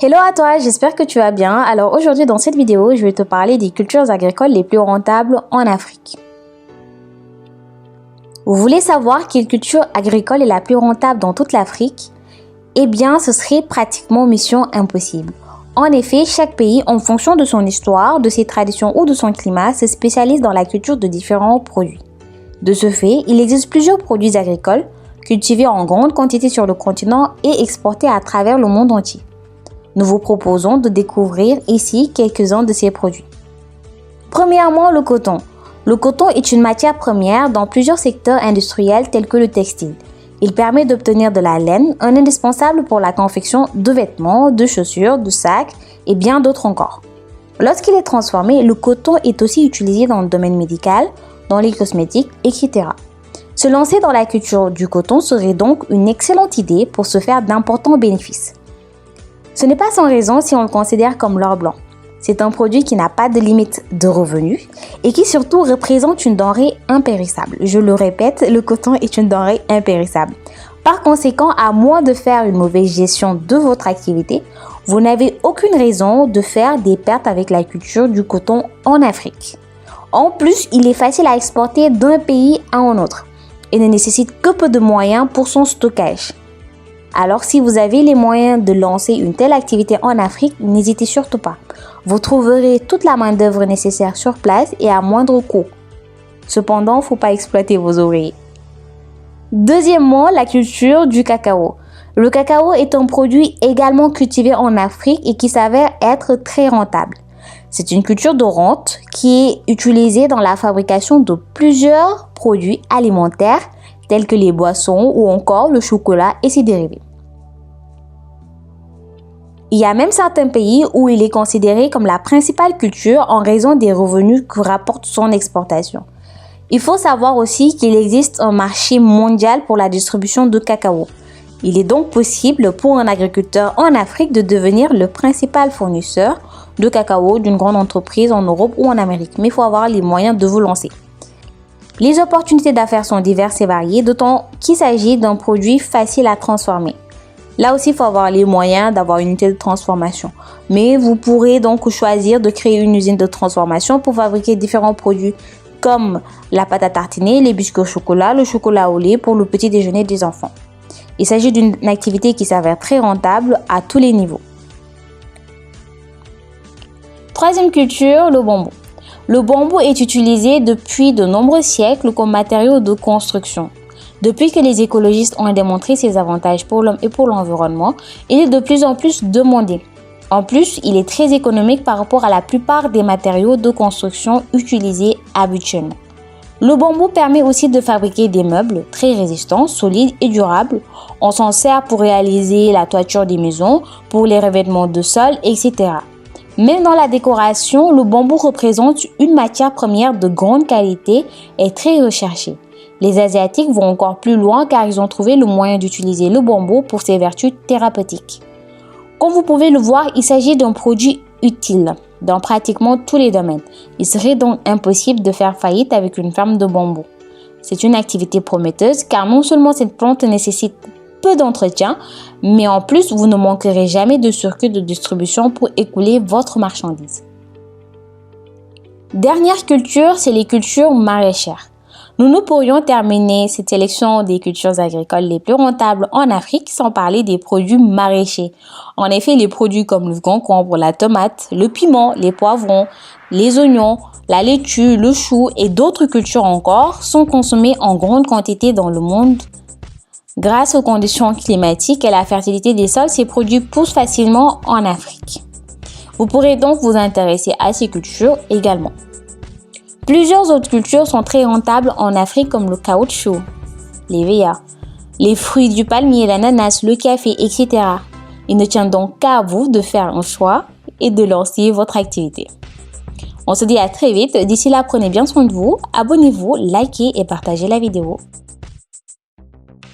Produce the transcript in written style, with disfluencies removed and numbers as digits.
Hello à toi, j'espère que tu vas bien. Alors aujourd'hui dans cette vidéo, je vais te parler des cultures agricoles les plus rentables en Afrique. Vous voulez savoir quelle culture agricole est la plus rentable dans toute l'Afrique? Eh bien, ce serait pratiquement mission impossible. En effet, chaque pays, en fonction de son histoire, de ses traditions ou de son climat, se spécialise dans la culture de différents produits. De ce fait, il existe plusieurs produits agricoles cultivés en grande quantité sur le continent et exportés à travers le monde entier. Nous vous proposons de découvrir ici quelques-uns de ces produits. Premièrement, le coton. Le coton est une matière première dans plusieurs secteurs industriels tels que le textile. Il permet d'obtenir de la laine, un indispensable pour la confection de vêtements, de chaussures, de sacs et bien d'autres encore. Lorsqu'il est transformé, le coton est aussi utilisé dans le domaine médical, dans les cosmétiques, etc. Se lancer dans la culture du coton serait donc une excellente idée pour se faire d'importants bénéfices. Ce n'est pas sans raison si on le considère comme l'or blanc. C'est un produit qui n'a pas de limite de revenus et qui surtout représente une denrée impérissable. Je le répète, le coton est une denrée impérissable. Par conséquent, à moins de faire une mauvaise gestion de votre activité, vous n'avez aucune raison de faire des pertes avec la culture du coton en Afrique. En plus, il est facile à exporter d'un pays à un autre et ne nécessite que peu de moyens pour son stockage. Alors si vous avez les moyens de lancer une telle activité en Afrique, n'hésitez surtout pas. Vous trouverez toute la main-d'œuvre nécessaire sur place et à moindre coût. Cependant, il ne faut pas exploiter vos ouvriers. Deuxièmement, la culture du cacao. Le cacao est un produit également cultivé en Afrique et qui s'avère être très rentable. C'est une culture de rente qui est utilisée dans la fabrication de plusieurs produits alimentaires tels que les boissons ou encore le chocolat et ses dérivés. Il y a même certains pays où il est considéré comme la principale culture en raison des revenus que rapporte son exportation. Il faut savoir aussi qu'il existe un marché mondial pour la distribution de cacao. Il est donc possible pour un agriculteur en Afrique de devenir le principal fournisseur de cacao d'une grande entreprise en Europe ou en Amérique, mais il faut avoir les moyens de vous lancer. Les opportunités d'affaires sont diverses et variées, d'autant qu'il s'agit d'un produit facile à transformer. Là aussi, il faut avoir les moyens d'avoir une unité de transformation. Mais vous pourrez donc choisir de créer une usine de transformation pour fabriquer différents produits comme la pâte à tartiner, les biscuits au chocolat, le chocolat au lait pour le petit déjeuner des enfants. Il s'agit d'une activité qui s'avère très rentable à tous les niveaux. Troisième culture, le bambou. Le bambou est utilisé depuis de nombreux siècles comme matériau de construction. Depuis que les écologistes ont démontré ses avantages pour l'homme et pour l'environnement, il est de plus en plus demandé. En plus, il est très économique par rapport à la plupart des matériaux de construction utilisés habituellement. Le bambou permet aussi de fabriquer des meubles très résistants, solides et durables. On s'en sert pour réaliser la toiture des maisons, pour les revêtements de sol, etc. Même dans la décoration, le bambou représente une matière première de grande qualité et très recherchée. Les Asiatiques vont encore plus loin car ils ont trouvé le moyen d'utiliser le bambou pour ses vertus thérapeutiques. Comme vous pouvez le voir, il s'agit d'un produit utile dans pratiquement tous les domaines. Il serait donc impossible de faire faillite avec une ferme de bambou. C'est une activité prometteuse car non seulement cette plante nécessite peu d'entretien, mais en plus, vous ne manquerez jamais de circuit de distribution pour écouler votre marchandise. Dernière culture, c'est les cultures maraîchères. Nous ne pourrions terminer cette sélection des cultures agricoles les plus rentables en Afrique sans parler des produits maraîchers. En effet, les produits comme le concombre, la tomate, le piment, les poivrons, les oignons, la laitue, le chou et d'autres cultures encore sont consommés en grande quantité dans le monde. Grâce aux conditions climatiques et à la fertilité des sols, ces produits poussent facilement en Afrique. Vous pourrez donc vous intéresser à ces cultures également. Plusieurs autres cultures sont très rentables en Afrique comme le caoutchouc, l'EVA, les fruits du palmier, l'ananas, le café, etc. Il ne tient donc qu'à vous de faire un choix et de lancer votre activité. On se dit à très vite. D'ici là, prenez bien soin de vous, abonnez-vous, likez et partagez la vidéo.